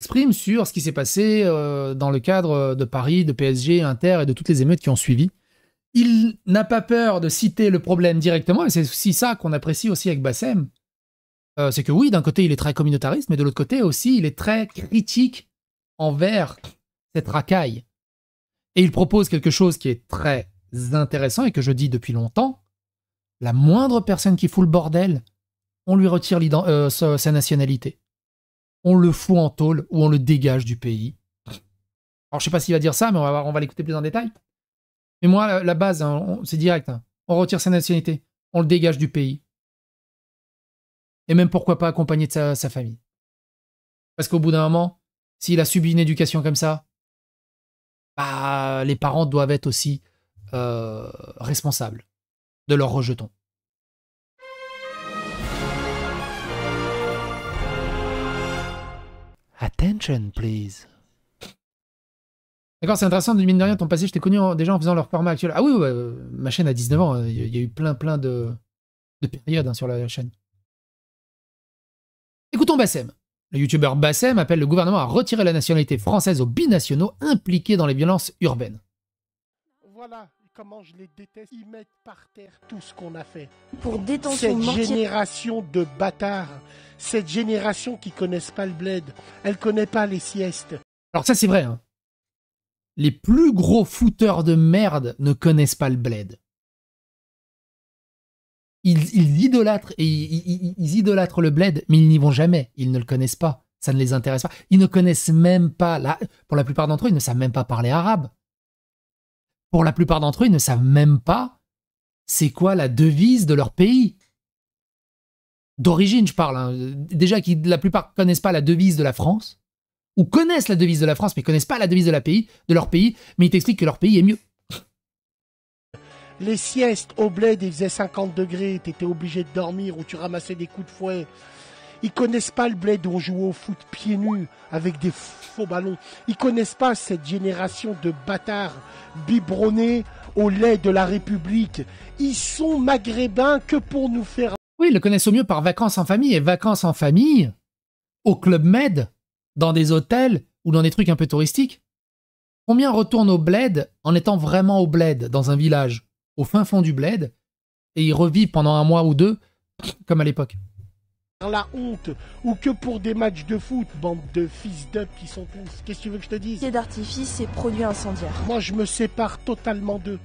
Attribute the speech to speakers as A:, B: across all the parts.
A: exprime sur ce qui s'est passé dans le cadre de Paris, de PSG, Inter et de toutes les émeutes qui ont suivi. Il n'a pas peur de citer le problème directement, et c'est aussi ça qu'on apprécie aussi avec Bassem. C'est que oui, d'un côté, il est très communautariste, mais de l'autre côté aussi, il est très critique envers cette racaille. Et il propose quelque chose qui est très intéressant et que je dis depuis longtemps. La moindre personne qui fout le bordel, on lui retire sa nationalité. On le fout en tôle ou on le dégage du pays. Alors, je sais pas s'il va dire ça, mais on va l'écouter plus en détail. Mais moi, la base, hein, c'est direct. Hein. On retire sa nationalité. On le dégage du pays. Et même, pourquoi pas, accompagné de sa famille. Parce qu'au bout d'un moment, s'il a subi une éducation comme ça, bah, les parents doivent être aussi responsables de leur rejeton. Attention, please. D'accord, c'est intéressant, de mine de rien, ton passé, je t'ai connu déjà en faisant leur format actuel. Ah oui, ouais, ma chaîne a 19 ans, il y a eu plein de périodes hein, sur la chaîne. Écoutons Bassem. Le youtubeur Bassem appelle le gouvernement à retirer la nationalité française aux binationaux impliqués dans les violences urbaines.
B: Voilà comment je les déteste. Ils mettent par terre tout ce qu'on a fait.
C: Pour détention
B: Cette génération de bâtards, cette génération qui connaissent pas le bled, elle connaît pas les siestes.
A: Alors ça c'est vrai, hein. Les plus gros fouteurs de merde ne connaissent pas le bled. Ils idolâtrent le bled, mais ils n'y vont jamais. Ils ne le connaissent pas. Ça ne les intéresse pas. Ils ne connaissent même pas, pour la plupart d'entre eux, ils ne savent même pas parler arabe. Pour la plupart d'entre eux, ils ne savent même pas c'est quoi la devise de leur pays. D'origine, je parle. Hein. Déjà, la plupart ne connaissent pas la devise de la France, ou connaissent la devise de la France, mais ne connaissent pas la devise de leur pays, mais ils t'expliquent que leur pays est mieux.
B: Les siestes au bled, il faisait 50 degrés, t'étais obligé de dormir ou tu ramassais des coups de fouet. Ils connaissent pas le bled où on jouait au foot pieds nus avec des faux ballons. Ils connaissent pas cette génération de bâtards biberonnés au lait de la République. Ils sont maghrébins que pour nous faire...
A: Oui, ils le connaissent au mieux par vacances en famille. Et vacances en famille, au Club Med, dans des hôtels ou dans des trucs un peu touristiques. Combien retournent au bled en étant vraiment au bled, dans un village, au fin fond du bled, et ils revivent pendant un mois ou deux, comme à l'époque.
B: La honte, ou que pour des matchs de foot, bande de fils d'up qui sont tous. Qu'est-ce que tu veux que je te dise?
C: Pied d'artifice et produits incendiaires.
B: Moi, je me sépare totalement d'eux.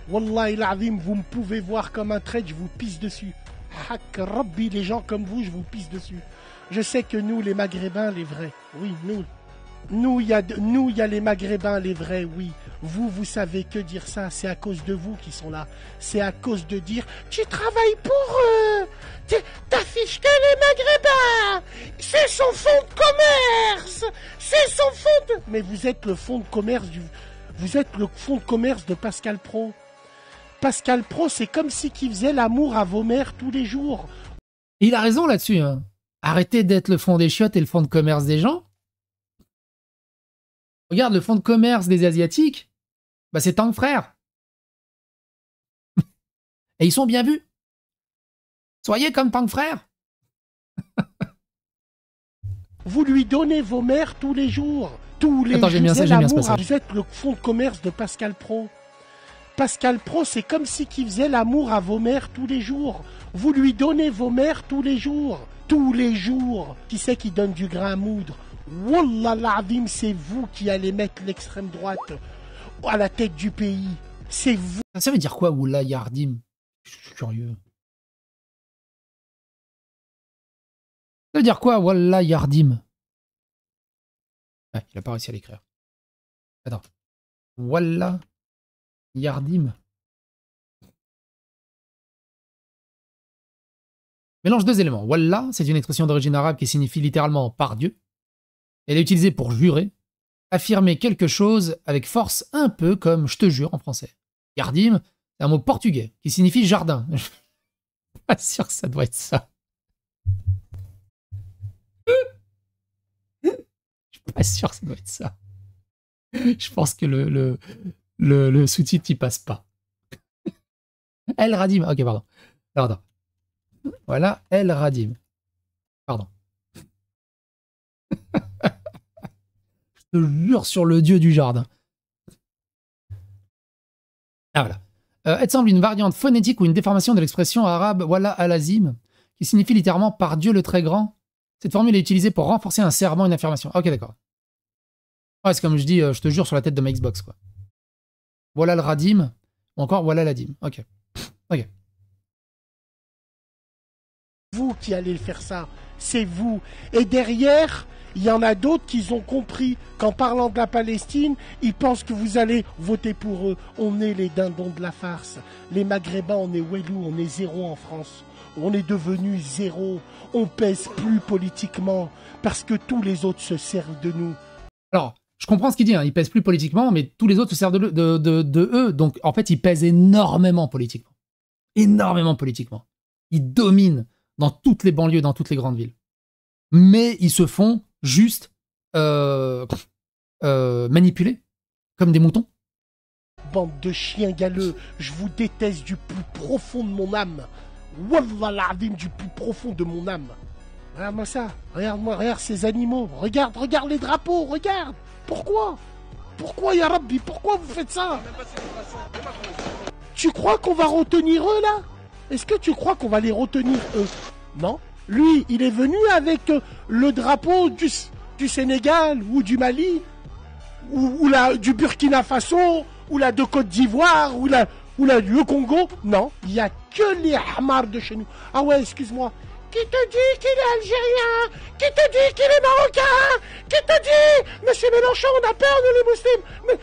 B: Wallahi l'azim, vous me pouvez voir comme un trait, je vous pisse dessus. Hak Rabbi, les gens comme vous, je vous pisse dessus. Je sais que nous, les Maghrébins, les vrais, oui, nous, il y a les Maghrébins, les vrais, oui. Vous savez que dire ça, c'est à cause de vous qui sont là. C'est à cause de dire, tu travailles pour eux, t'affiches que les Maghrébins, c'est son fonds de commerce, c'est son fonds de... Mais vous êtes le fonds de commerce vous êtes le fonds de commerce de Pascal Pro. Pascal Pro, c'est comme si qu'il faisait l'amour à vos mères tous les jours.
A: Et il a raison là-dessus, hein. Arrêtez d'être le fond des chiottes et le fond de commerce des gens. Regarde, le fonds de commerce des Asiatiques, bah c'est Tang Frères. Et ils sont bien vus. Soyez comme Tang Frères.
B: Vous lui donnez vos mères tous les jours. Tous les
A: Attends,
B: jours.
A: j'aime bien ça, j'aime bien ce passage.
B: Vous êtes le fonds de commerce de Pascal Pro. Pascal Pro, c'est comme si qu'il faisait l'amour à vos mères tous les jours. Vous lui donnez vos mères tous les jours. Tous les jours. Qui c'est qui donne du grain à moudre? Wallah l'azim, c'est vous qui allez mettre l'extrême droite à la tête du pays. C'est vous.
A: Ça veut dire quoi, Wallah Yardim? Je suis curieux. Ça veut dire quoi, Wallah Yardim? Ouais, il a pas réussi à l'écrire. Attends. Wallah Yardim. Mélange deux éléments. Wallah, c'est une expression d'origine arabe qui signifie littéralement par Dieu. Elle est utilisée pour jurer, affirmer quelque chose avec force, un peu comme je te jure en français. Yardim, c'est un mot portugais qui signifie jardin. Je suis pas sûr que ça doit être ça. Je suis pas sûr que ça doit être ça. Je pense que le sous-titre il passe pas. El Radim. Ok, pardon. Pardon. Voilà, El Radim. Pardon. Je te jure sur le dieu du jardin. Ah voilà. Elle semble une variante phonétique ou une déformation de l'expression arabe Wala al-Azim, qui signifie littéralement par Dieu le très grand. Cette formule est utilisée pour renforcer un serment, une affirmation. Ok, d'accord. Ouais, c'est comme je dis, je te jure sur la tête de ma Xbox, quoi. Voilà le Radim, ou encore voilà l'Adim. Ok. Ok.
B: Vous qui allez faire ça, c'est vous. Et derrière, il y en a d'autres qui ont compris qu'en parlant de la Palestine, ils pensent que vous allez voter pour eux. On est les dindons de la farce. Les Maghrébins, on est Wellou, on est zéro en France. On est devenu zéro. On pèse plus politiquement parce que tous les autres se servent de nous.
A: Alors, je comprends ce qu'il dit, hein. Ils pèsent plus politiquement, mais tous les autres se servent de eux. Donc, en fait, ils pèsent énormément politiquement. Énormément politiquement. Ils dominent dans toutes les banlieues, dans toutes les grandes villes. Mais ils se font juste manipuler comme des moutons.
B: Bande de chiens galeux, je vous déteste du plus profond de mon âme. Wallah l'azim, du plus profond de mon âme. Regarde-moi ça, regarde-moi, regarde ces animaux, regarde les drapeaux, regarde. Pourquoi ya Rabbi, pourquoi vous faites ça? Tu crois qu'on va retenir eux là? Est-ce que tu crois qu'on va les retenir eux? Non. Lui, il est venu avec le drapeau du Sénégal ou du Mali ou du Burkina Faso ou de Côte d'Ivoire ou le Congo. Non, il n'y a que les hamars de chez nous. Ah ouais, excuse-moi. Qui te dit qu'il est algérien? Qui te dit qu'il est marocain? Qui te dit? Monsieur Mélenchon, on a peur de les musulmans. Mais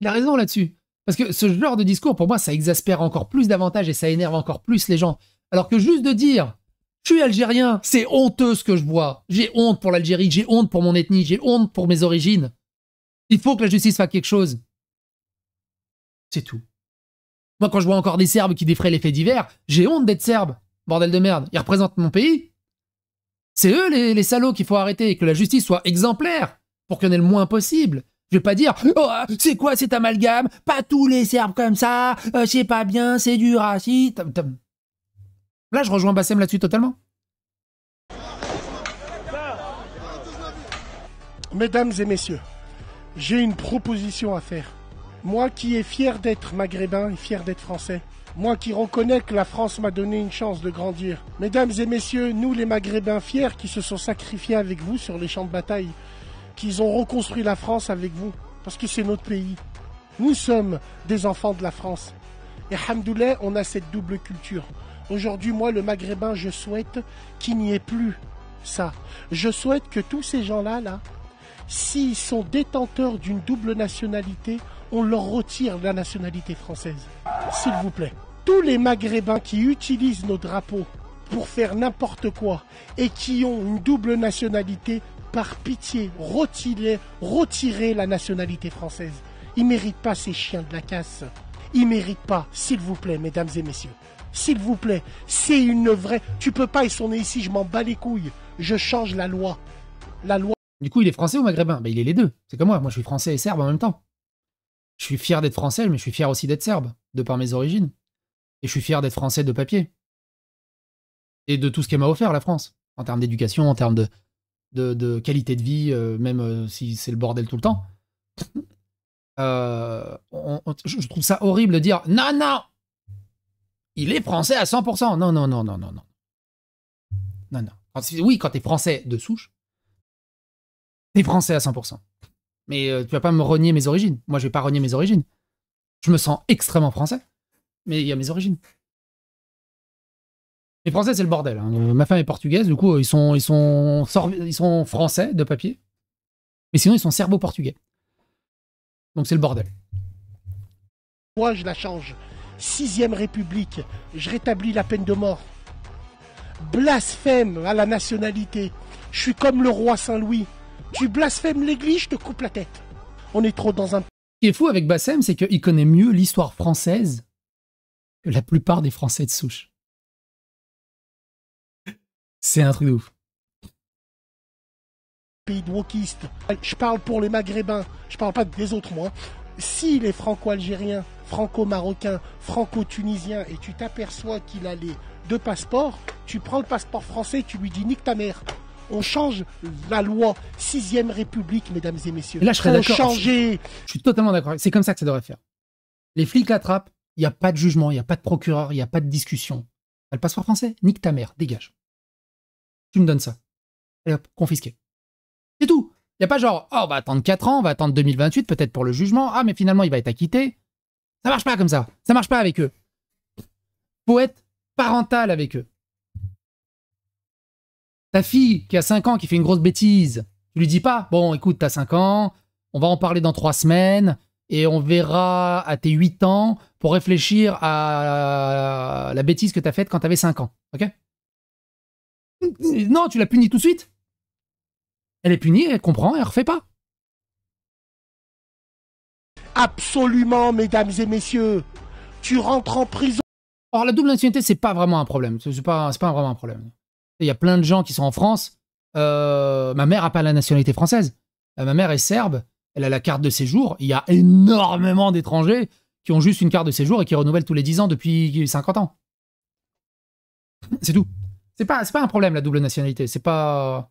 A: Il a raison là-dessus. Parce que ce genre de discours, pour moi, ça exaspère encore plus davantage et ça énerve encore plus les gens. Alors que juste de dire « Je suis algérien », c'est honteux ce que je vois. J'ai honte pour l'Algérie, j'ai honte pour mon ethnie, j'ai honte pour mes origines. Il faut que la justice fasse quelque chose. C'est tout. Moi, quand je vois encore des Serbes qui défraient les faits divers, j'ai honte d'être serbe. Bordel de merde. Ils représentent mon pays. C'est eux les salauds qu'il faut arrêter et que la justice soit exemplaire pour qu'il y en ait le moins possible. Je vais pas dire « Oh, c'est quoi cet amalgame? Pas tous les Serbes comme ça, c'est pas bien, c'est du racisme. » Là, je rejoins Bassem là-dessus totalement.
B: Mesdames et messieurs, j'ai une proposition à faire. Moi qui est fier d'être maghrébin et fier d'être français. Moi qui reconnais que la France m'a donné une chance de grandir. Mesdames et messieurs, nous les maghrébins fiers qui se sont sacrifiés avec vous sur les champs de bataille, qu'ils ont reconstruit la France avec vous, parce que c'est notre pays. Nous sommes des enfants de la France. Et alhamdoulilah, on a cette double culture. Aujourd'hui, moi, le maghrébin, je souhaite qu'il n'y ait plus ça. Je souhaite que tous ces gens-là, s'ils sont détenteurs d'une double nationalité, on leur retire la nationalité française. S'il vous plaît. Tous les maghrébins qui utilisent nos drapeaux pour faire n'importe quoi et qui ont une double nationalité, par pitié, retirez la nationalité française. Ils ne méritent pas ces chiens de la casse. Ils ne méritent pas, s'il vous plaît, mesdames et messieurs. S'il vous plaît, c'est une vraie... Tu peux pas, ils sont nés ici, je m'en bats les couilles. Je change la loi. La loi...
A: Du coup, il est français ou maghrébin? Ben, il est les deux. C'est comme moi. Moi, je suis français et serbe en même temps. Je suis fier d'être français, mais je suis fier aussi d'être serbe, de par mes origines. Et je suis fier d'être français de papier. Et de tout ce qu'elle m'a offert, la France. En termes d'éducation, en termes de qualité de vie, même si c'est le bordel tout le temps. Je trouve ça horrible de dire « Non, non ! Il est français à 100%. » Non, non, non, non, non, non. Non, non. Oui, quand t'es français de souche, t'es français à 100%. Mais tu vas pas me renier mes origines. Moi, je vais pas renier mes origines. Je me sens extrêmement français, mais il y a mes origines. Les Français, c'est le bordel. Hein. Ma femme est portugaise, du coup, ils sont français de papier, mais sinon, ils sont serbo-portugais. Donc, c'est le bordel.
B: Moi, je la change. 6ème République, je rétablis la peine de mort. Blasphème à la nationalité. Je suis comme le roi Saint-Louis. Tu blasphèmes l'église, je te coupe la tête. On est trop dans un...
A: Ce qui est fou avec Bassem, c'est qu'il connaît mieux l'histoire française que la plupart des Français de souche. C'est un truc de ouf.
B: Pays de wokistes. Je parle pour les Maghrébins. Je parle pas des autres, moi. Si les Franco-Algériens, Franco-Marocains, Franco-Tunisiens, et tu t'aperçois qu'il a les 2 passeports, tu prends le passeport français, tu lui dis nique ta mère. On change la loi. 6ème République, mesdames et messieurs.
A: Et là, je serais d'accord.
B: Changer.
A: Je suis totalement d'accord. C'est comme ça que ça devrait faire. Les flics l'attrapent, il n'y a pas de jugement, il n'y a pas de procureur, il n'y a pas de discussion. Le passeport français, nique ta mère, dégage. Tu me donnes ça. Allez hop, confisqué. C'est tout. Il n'y a pas genre, oh, on va attendre 4 ans, on va attendre 2028 peut-être pour le jugement. Ah, mais finalement, il va être acquitté. Ça marche pas comme ça. Ça marche pas avec eux. Faut être parental avec eux. Ta fille qui a 5 ans, qui fait une grosse bêtise, tu lui dis pas, bon, écoute, t'as 5 ans, on va en parler dans 3 semaines, et on verra à tes 8 ans pour réfléchir à la bêtise que t'as faite quand t'avais 5 ans. Ok? Non, tu la punis tout de suite. Elle est punie, elle comprend, elle refait pas.
B: Absolument, mesdames et messieurs. Tu rentres en prison.
A: Or, la double nationalité, c'est pas vraiment un problème. C'est pas vraiment un problème. Il y a plein de gens qui sont en France. Ma mère n'a pas la nationalité française. Ma mère est serbe. Elle a la carte de séjour. Il y a énormément d'étrangers qui ont juste une carte de séjour et qui renouvellent tous les 10 ans depuis 50 ans. C'est tout. C'est pas un problème, la double nationalité. C'est pas...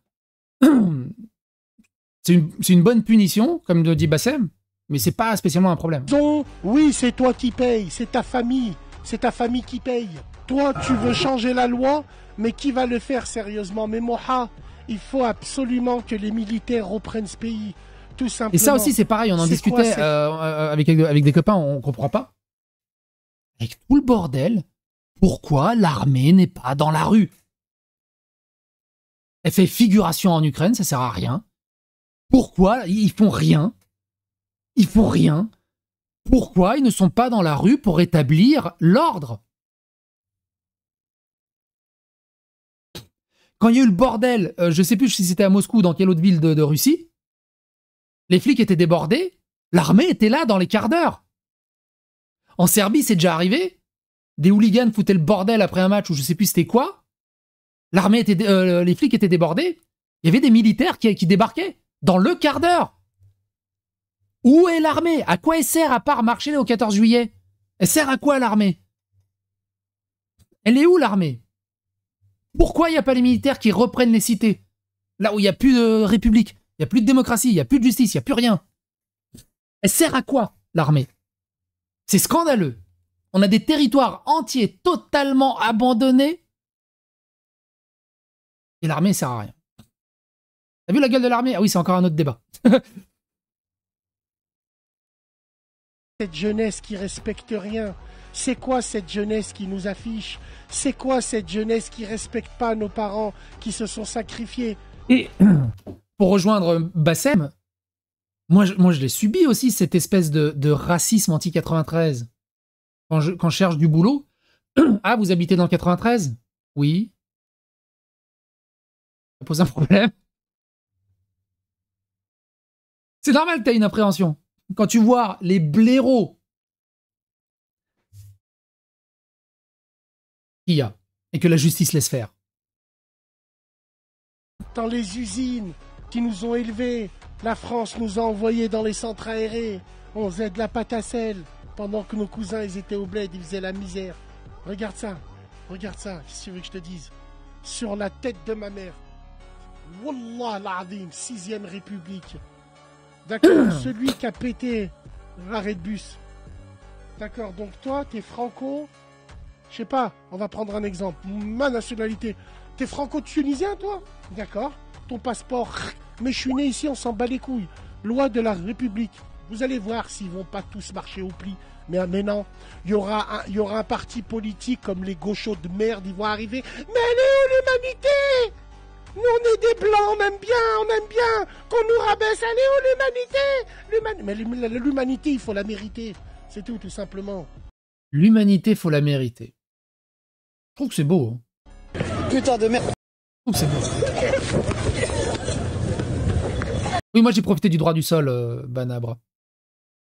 A: C'est une bonne punition, comme le dit Bassem, mais c'est pas spécialement un problème.
B: Oui, c'est toi qui payes. C'est ta famille. C'est ta famille qui paye. Toi, tu veux changer la loi, mais qui va le faire sérieusement? Mais Moha, il faut absolument que les militaires reprennent ce pays. Tout simplement.
A: Et ça aussi, c'est pareil, on en discutait avec des copains, on comprend pas. Avec tout le bordel, pourquoi l'armée n'est pas dans la rue? Elle fait figuration en Ukraine, ça sert à rien. Pourquoi ils font rien? Ils font rien. Pourquoi ils ne sont pas dans la rue pour établir l'ordre? Quand il y a eu le bordel, je sais plus si c'était à Moscou ou dans quelle autre ville de Russie, les flics étaient débordés, l'armée était là dans les quarts d'heure. En Serbie, c'est déjà arrivé. Des hooligans foutaient le bordel après un match ou je sais plus c'était quoi. Les flics étaient débordés. Il y avait des militaires qui débarquaient dans le quart d'heure. Où est l'armée? À quoi elle sert à part marcher au 14 juillet? Elle sert à quoi l'armée? Elle est où l'armée? Pourquoi il n'y a pas les militaires qui reprennent les cités? Là où il n'y a plus de république, il n'y a plus de démocratie, il n'y a plus de justice, il n'y a plus rien. Elle sert à quoi l'armée? C'est scandaleux. On a des territoires entiers totalement abandonnés et l'armée ne sert à rien. T'as vu la gueule de l'armée? Ah oui, c'est encore un autre débat.
B: Cette jeunesse qui respecte rien. C'est quoi cette jeunesse qui nous affiche? C'est quoi cette jeunesse qui respecte pas nos parents qui se sont sacrifiés?
A: Et pour rejoindre Bassem, moi je l'ai subi aussi, cette espèce de racisme anti-93. Quand je cherche du boulot, ah, vous habitez dans le 93? Oui. Ça pose un problème. C'est normal que tu aies une appréhension. Quand tu vois les blaireaux qu'il y a et que la justice laisse faire.
B: Dans les usines qui nous ont élevés, la France nous a envoyés dans les centres aérés. On faisait de la pâte à sel pendant que nos cousins ils étaient au bled, ils faisaient la misère. Regarde ça, qu'est-ce que tu veux que je te dise? Sur la tête de ma mère. Wallah l'azim, 6ème République. D'accord, celui qui a pété l'arrêt de bus. D'accord, donc toi, t'es franco... Je sais pas, on va prendre un exemple. Ma nationalité. T'es franco-tunisien, toi? D'accord. Ton passeport. Mais je suis né ici, on s'en bat les couilles. Loi de la République. Vous allez voir s'ils vont pas tous marcher au pli. Mais non, il y aura un parti politique comme les gauchos de merde, ils vont arriver. Mais elle est où l'humanité? Nous, on est des blancs, on aime bien qu'on nous rabaisse. Elle est où l'humanité? Mais l'humanité, il faut la mériter. C'est tout simplement.
A: L'humanité, faut la mériter. Je trouve que c'est beau. Hein.
D: Putain de merde.
A: Je trouve que c'est beau. Oui, moi j'ai profité du droit du sol, Banabre.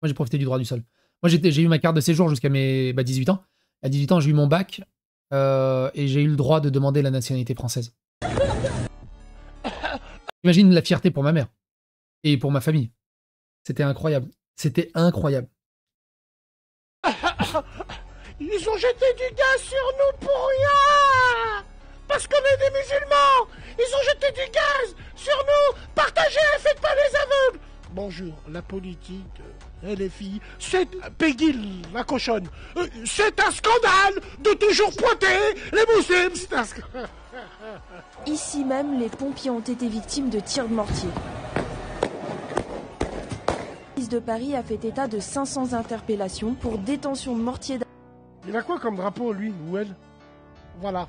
A: Moi j'ai profité du droit du sol. Moi j'ai eu ma carte de séjour jusqu'à mes 18 ans. À 18 ans, j'ai eu mon bac et j'ai eu le droit de demander la nationalité française. Imagine la fierté pour ma mère et pour ma famille. C'était incroyable. C'était incroyable.
B: Ils ont jeté du gaz sur nous pour rien! parce qu'on est des musulmans. Ils ont jeté du gaz sur nous. Partagez, faites pas les aveugles. Bonjour, la politique, les filles, c'est Peggy, la cochonne. C'est un scandale de toujours pointer les musulmans. C'est un scandale.
C: Ici même, les pompiers ont été victimes de tirs de mortier. La police de Paris a fait état de 500 interpellations pour détention de mortiers.
B: Il a quoi comme drapeau, lui ou elle? Voilà.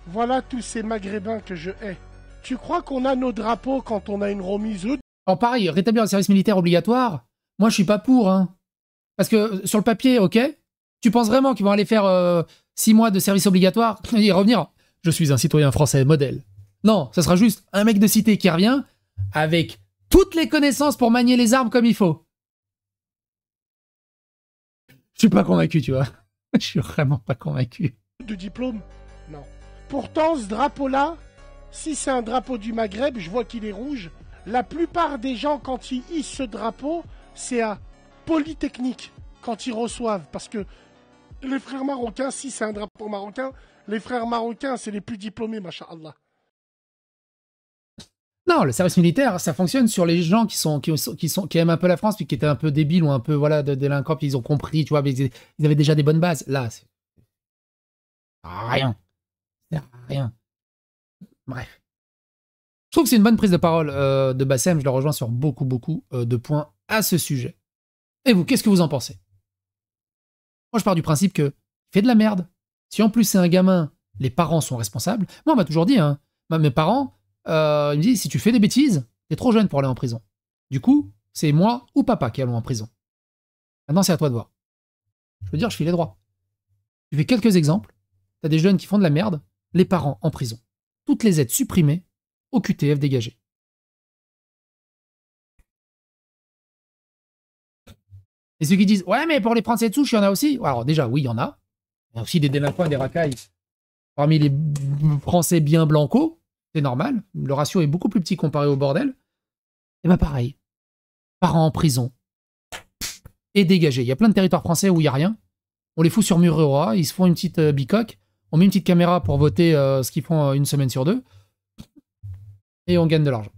B: Voilà tous ces maghrébins que je hais. Tu crois qu'on a nos drapeaux quand on a une remise?
A: Alors pareil, rétablir le service militaire obligatoire, moi je suis pas pour, hein. Parce que sur le papier, ok, tu penses vraiment qu'ils vont aller faire 6 mois de service obligatoire et revenir? Je suis un citoyen français modèle. Non, ça sera juste un mec de cité qui revient avec toutes les connaissances pour manier les armes comme il faut. Je suis pas convaincu, tu vois. Je suis vraiment pas convaincu.
B: De diplôme? Non. Pourtant, ce drapeau-là, si c'est un drapeau du Maghreb, je vois qu'il est rouge. La plupart des gens, quand ils hissent ce drapeau, c'est à Polytechnique, quand ils reçoivent. Parce que les frères marocains, si c'est un drapeau marocain, les frères marocains, c'est les plus diplômés, masha'Allah.
A: Non, le service militaire, ça fonctionne sur les gens qui aiment un peu la France, puis qui étaient un peu débiles ou un peu voilà de délinquants, puis ils ont compris, tu vois, mais ils avaient déjà des bonnes bases. Là, c'est rien. C'est rien. Bref. Je trouve que c'est une bonne prise de parole de Bassem. Je le rejoins sur beaucoup de points à ce sujet. Et vous, qu'est-ce que vous en pensez? Moi, je pars du principe que il fait de la merde. Si en plus c'est un gamin, les parents sont responsables. Moi, on m'a toujours dit, hein, mes parents, ils me disent, si tu fais des bêtises, t'es trop jeune pour aller en prison. Du coup, c'est moi ou papa qui allons en prison. Maintenant, c'est à toi de voir. Je veux dire, je file les droits. Je fais quelques exemples. T'as des jeunes qui font de la merde, les parents en prison. Toutes les aides supprimées, OQTF dégagé. Et ceux qui disent, ouais, mais pour les Français de souche, il y en a aussi. Alors déjà, oui, il y en a. Il y a aussi des délinquants et des racailles parmi les Français bien blancos. C'est normal. Le ratio est beaucoup plus petit comparé au bordel. Et ben pareil. Parents en prison. Et dégagés. Il y a plein de territoires français où il n'y a rien. On les fout sur Mururoa, ils se font une petite bicoque. On met une petite caméra pour voter ce qu'ils font une semaine sur deux. Et on gagne de l'argent.